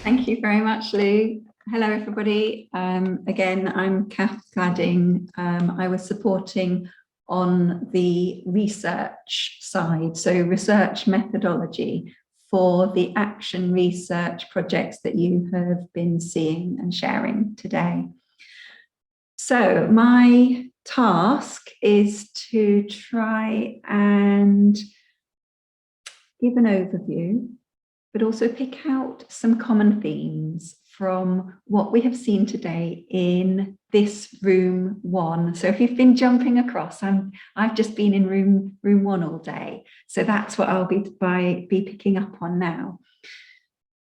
Thank you very much, Lou. Hello, everybody. Again, I'm Kath Gladding. I was supporting on the research side, so research methodology for the action research projects that you have been seeing and sharing today. So my task is to try and give an overview, but also pick out some common themes from what we have seen today in this room one. So if you've been jumping across, I've just been in room one all day. So that's what I'll be picking up on now.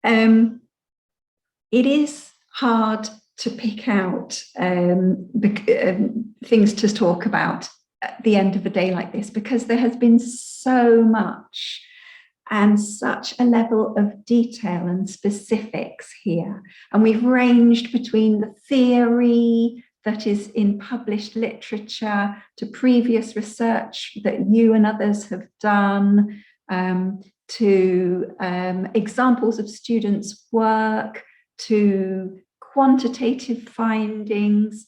It is hard to pick out things to talk about at the end of a day like this, because there has been so much and such a level of detail and specifics here. And we've ranged between the theory that is in published literature to previous research that you and others have done, to examples of students' work, to quantitative findings,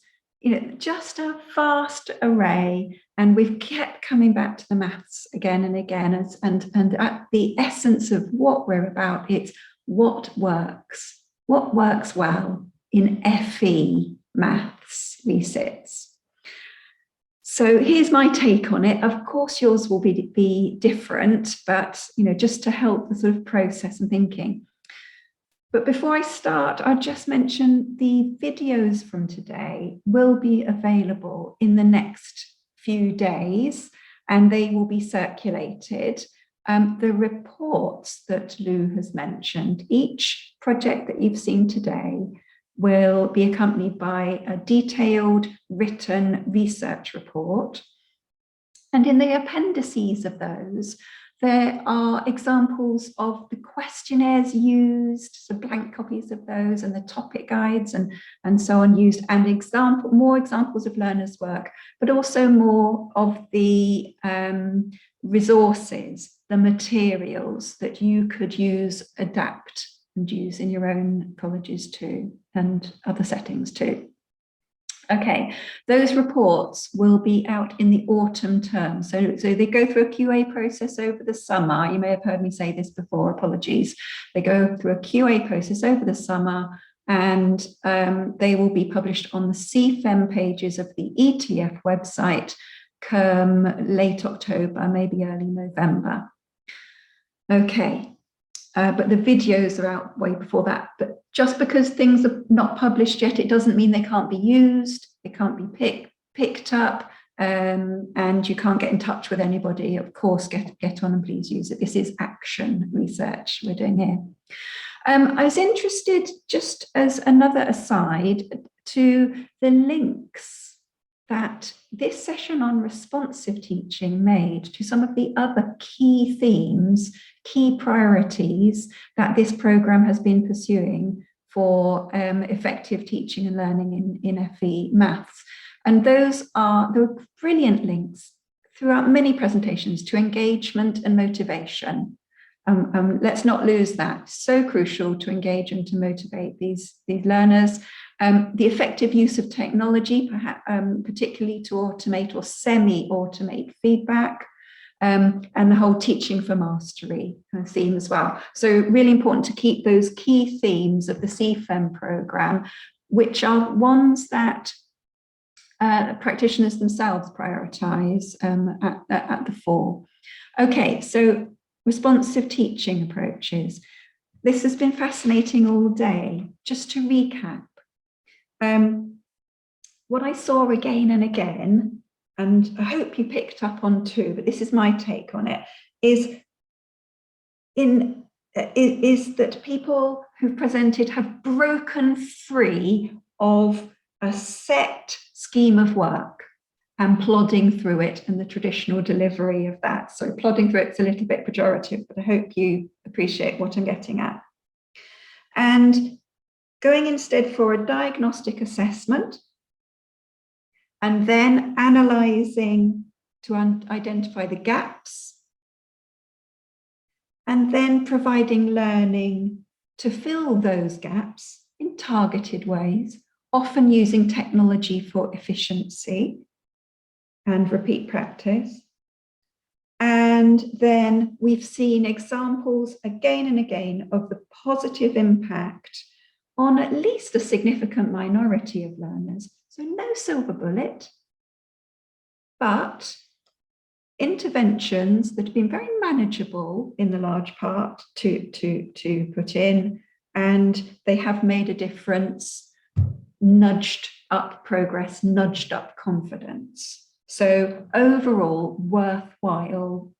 just a vast array. And we've kept coming back to the maths again and again, and at the essence of what we're about, it's what works well in FE maths resits. So here's my take on it. Of course, yours will be different, but just to help the sort of process and thinking. But before I start, I'll just mention the videos from today will be available in the next few days, and they will be circulated. The reports that Lou has mentioned, each project that you've seen today will be accompanied by a detailed written research report. And in the appendices of those, there are examples of the questionnaires used, so blank copies of those, and the topic guides and so on used, and more examples of learners' work, but also more of the resources, the materials that you could use, adapt, and use in your own colleges too, and other settings too. Okay, those reports will be out in the autumn term. So they go through a QA process over the summer. You may have heard me say this before, apologies. They go through a QA process over the summer, and they will be published on the CFEM pages of the ETF website come late October, maybe early November. Okay. But the videos are out way before that. But just because things are not published yet, it doesn't mean they can't be used, they can't be picked up, and you can't get in touch with anybody. Of course, get on and please use it. This is action research we're doing here. I was interested, just as another aside, to the links that this session on responsive teaching made to some of the other key themes, key priorities that this program has been pursuing for effective teaching and learning in FE maths. And there were brilliant links throughout many presentations to engagement and motivation. Let's not lose that. So crucial to engage and to motivate these learners. The effective use of technology, perhaps, particularly to automate or semi-automate feedback, and the whole teaching for mastery theme as well. So really important to keep those key themes of the CFEM program, which are ones that practitioners themselves prioritize at the fore. Okay, so responsive teaching approaches. This has been fascinating all day. Just to recap, what I saw again and again, and I hope you picked up on too, but this is my take on it, is that people who've presented have broken free of a set scheme of work and plodding through it and the traditional delivery of that. So plodding through it's a little bit pejorative, but I hope you appreciate what I'm getting at. And going instead for a diagnostic assessment, and then analysing to identify the gaps, and then providing learning to fill those gaps in targeted ways, often using technology for efficiency and repeat practice. And then we've seen examples again and again of the positive impact on at least a significant minority of learners. So no silver bullet, but interventions that have been very manageable in the large part to put in, and they have made a difference, nudged up progress, nudged up confidence. So overall, worthwhile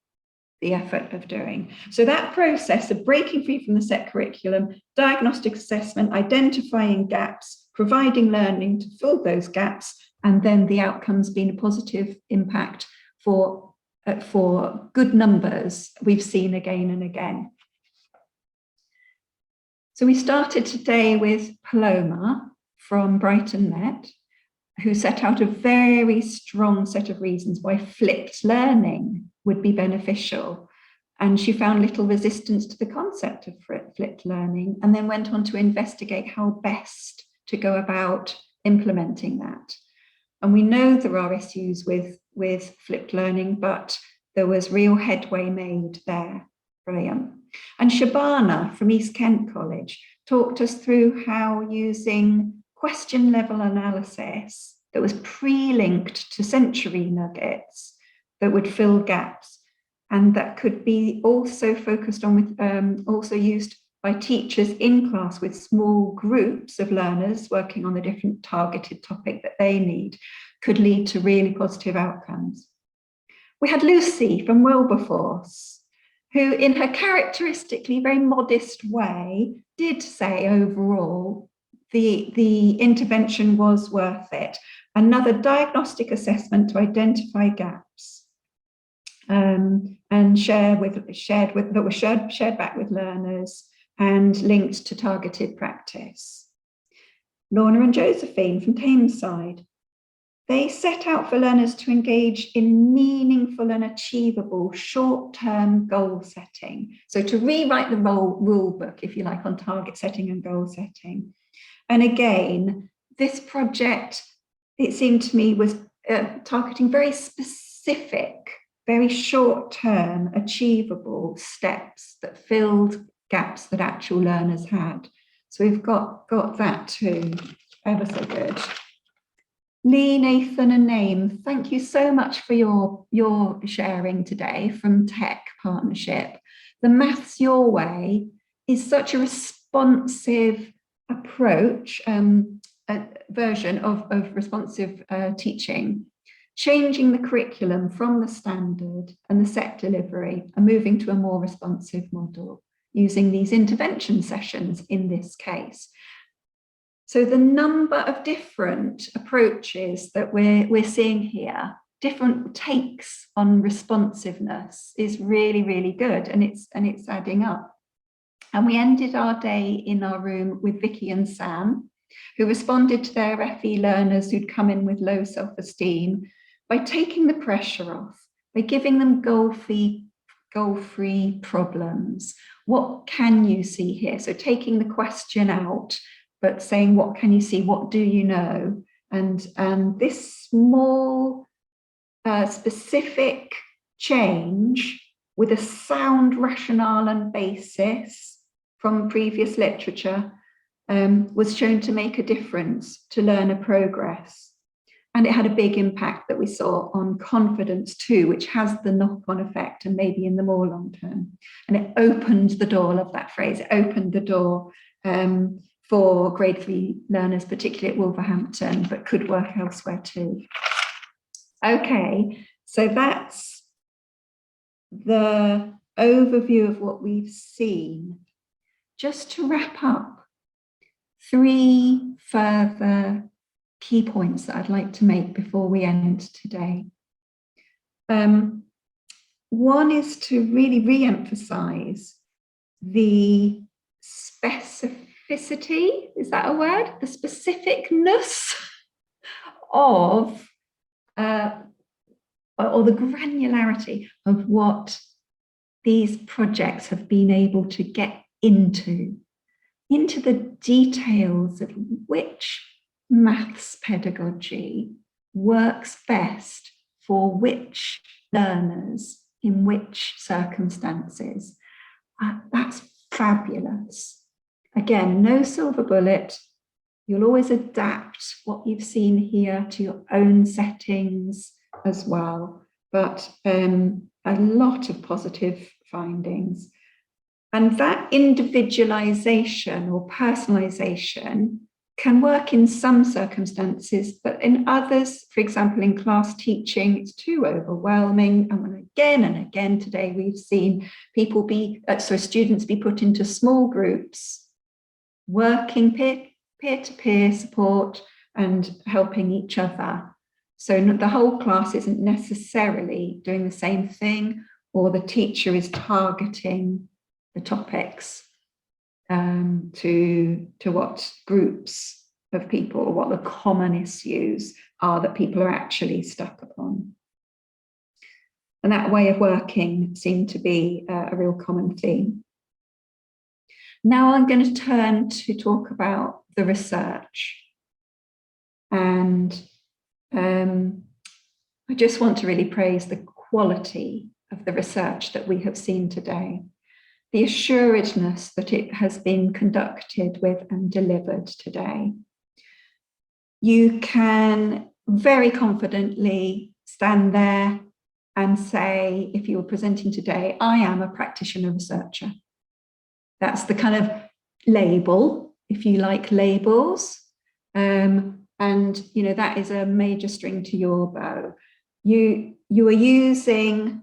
the effort of doing. So that process of breaking free from the set curriculum, diagnostic assessment, identifying gaps, providing learning to fill those gaps, and then the outcomes being a positive impact for good numbers, we've seen again and again. So we started today with Paloma from Brighton Met, who set out a very strong set of reasons why flipped learning would be beneficial. And she found little resistance to the concept of flipped learning, and then went on to investigate how best to go about implementing that. And we know there are issues with flipped learning, but there was real headway made there. Brilliant. And Shabana from East Kent College talked us through how using question level analysis that was pre-linked to sensory nuggets that would fill gaps, and that could be also focused on with also used by teachers in class with small groups of learners working on the different targeted topic that they need, could lead to really positive outcomes. We had Lucy from Wilberforce, who in her characteristically very modest way did say overall the intervention was worth it. Another diagnostic assessment to identify gaps and shared back with learners and linked to targeted practice. Lorna and Josephine from Tameside, they set out for learners to engage in meaningful and achievable short-term goal setting. So to rewrite the rule book, if you like, on target setting and goal setting. And again, this project, it seemed to me, was targeting very specific, very short-term, achievable steps that filled gaps that actual learners had. So we've got that too, ever so good. Lee, Nathan and Naim, thank you so much for your sharing today from Tech Partnership. The Maths Your Way is such a responsive approach, a version of responsive teaching, changing the curriculum from the standard and the set delivery and moving to a more responsive model using these intervention sessions in this case. So the number of different approaches that we're seeing here, different takes on responsiveness, is really, really good, and it's adding up. And we ended our day in our room with Vicky and Sam, who responded to their FE learners who'd come in with low self-esteem by taking the pressure off, by giving them goal-free problems. What can you see here? So taking the question out, but saying, what can you see? What do you know? And this small, specific change with a sound rationale and basis from previous literature was shown to make a difference to learner progress. And it had a big impact that we saw on confidence too, which has the knock-on effect and maybe in the more long term. And it opened the door, I love that phrase, it opened the door for grade 3 learners, particularly at Wolverhampton, but could work elsewhere too. Okay, so that's the overview of what we've seen. Just to wrap up, 3 further key points that I'd like to make before we end today. One is to really re-emphasize the specificity, is that a word? The specificness of, or the granularity of what these projects have been able to get into. into the details of which maths pedagogy works best for which learners in which circumstances. That's fabulous. Again, no silver bullet. You'll always adapt what you've seen here to your own settings as well. But a lot of positive findings. And that individualization or personalization can work in some circumstances, but in others, for example, in class teaching, it's too overwhelming. And again today, we've seen students be put into small groups, working peer-to-peer support and helping each other. So the whole class isn't necessarily doing the same thing, or the teacher is targeting the topics to what groups of people, or what the common issues are that people are actually stuck upon. And that way of working seemed to be a real common theme. Now I'm going to turn to talk about the research. And I just want to really praise the quality of the research that we have seen today, the assuredness that it has been conducted with and delivered today. You can very confidently stand there and say, if you were presenting today, I am a practitioner researcher. That's the kind of label, if you like labels. And that is a major string to your bow. You are using,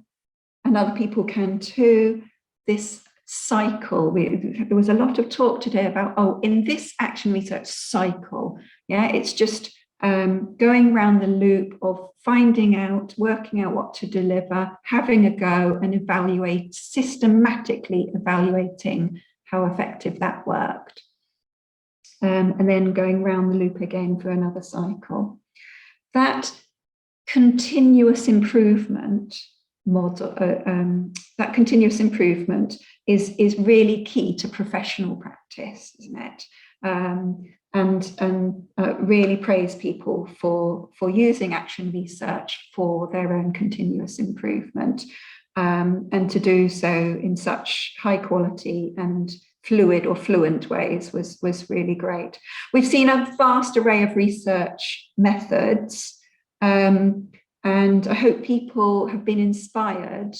and other people can too, this cycle. There was a lot of talk today about, in this action research cycle, it's just going around the loop of finding out, working out what to deliver, having a go, and systematically evaluating how effective that worked. And then going around the loop again for another cycle. That continuous improvement model, that continuous improvement is really key to professional practice, isn't it? And really praise people for using action research for their own continuous improvement, and to do so in such high quality and fluid or fluent ways was really great. We've seen a vast array of research methods, and I hope people have been inspired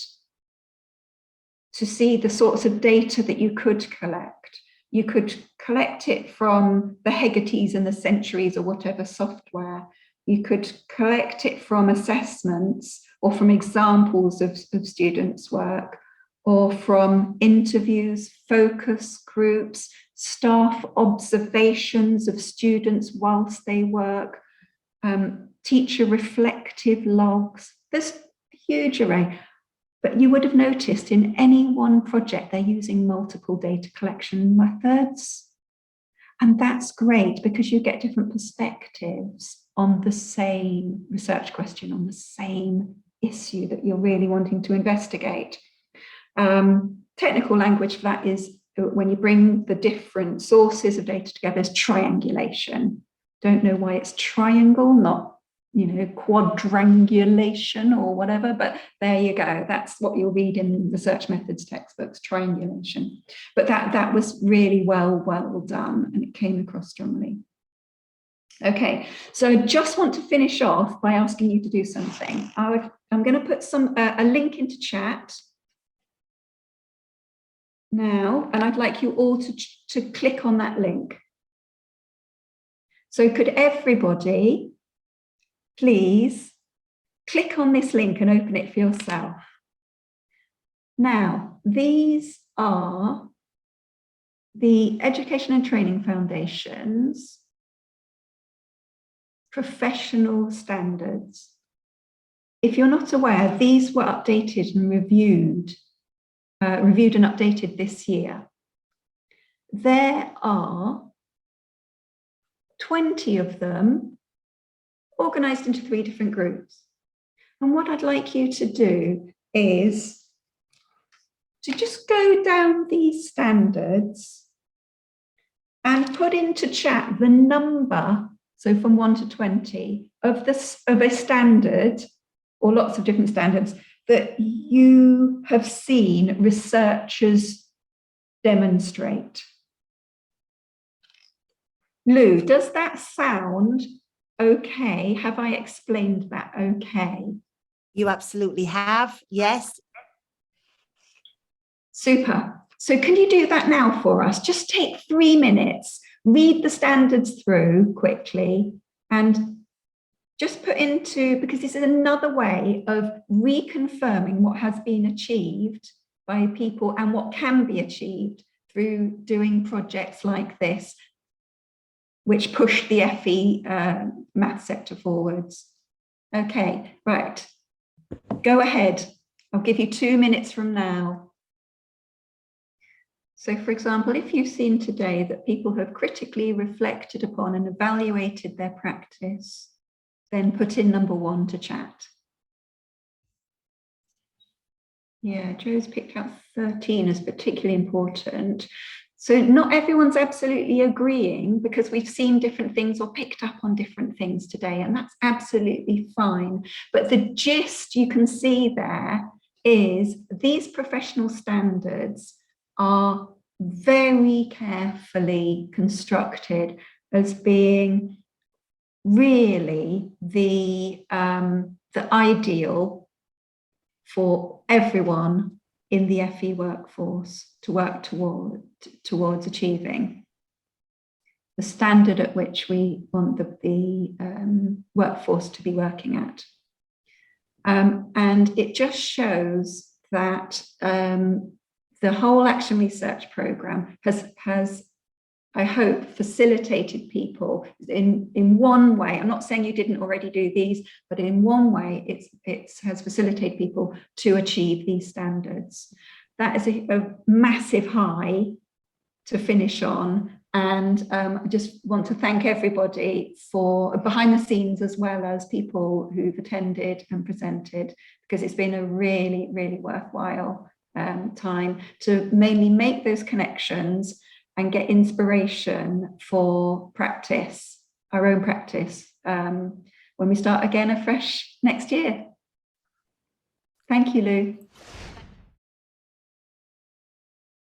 to see the sorts of data that you could collect. You could collect it from the Hegarty's and the Centuries or whatever software. You could collect it from assessments or from examples of students' work, or from interviews, focus groups, staff observations of students whilst they work, teacher reflective logs. There's a huge array. But you would have noticed in any one project, they're using multiple data collection methods. And that's great because you get different perspectives on the same research question, on the same issue that you're really wanting to investigate. Technical language for that is when you bring the different sources of data together, is triangulation. Don't know why it's triangle, not quadrangulation or whatever, but there you go. That's what you'll read in research methods textbooks, triangulation. But that was really well done, and it came across strongly. Okay, so I just want to finish off by asking you to do something. I'm going to put a link into chat now, and I'd like you all to click on that link. So could everybody please click on this link and open it for yourself. Now, these are the Education and Training Foundation's professional standards. If you're not aware, these were updated and reviewed and updated this year. There are 20 of them organized into 3 different groups. And what I'd like you to do is to just go down these standards and put into chat the number, so from 1 to 20, of a standard, or lots of different standards, that you have seen researchers demonstrate. Lou, does that sound okay? Have I explained that okay? You absolutely have, yes. Super. So can you do that now for us? Just take 3 minutes, read the standards through quickly, and just put into, because this is another way of reconfirming what has been achieved by people and what can be achieved through doing projects like this, which push the FE math sector forwards. Okay, right. Go ahead. I'll give you 2 minutes from now. So, for example, if you've seen today that people have critically reflected upon and evaluated their practice, then put in number 1 to chat. Yeah, Joe's picked out 13 as particularly important. So not everyone's absolutely agreeing, because we've seen different things or picked up on different things today, and that's absolutely fine. But the gist you can see there is these professional standards are very carefully constructed as being really the ideal for everyone in the FE workforce to work towards achieving. The standard at which we want the workforce to be working at. And it just shows that the whole Action Research Programme has, I hope, facilitated people in one way. I'm not saying you didn't already do these, but in one way it has facilitated people to achieve these standards. That is a massive high to finish on. And I just want to thank everybody for behind the scenes, as well as people who've attended and presented, because it's been a really, really worthwhile time to mainly make those connections and get inspiration for practice, our own practice, when we start again afresh next year. Thank you, Lou.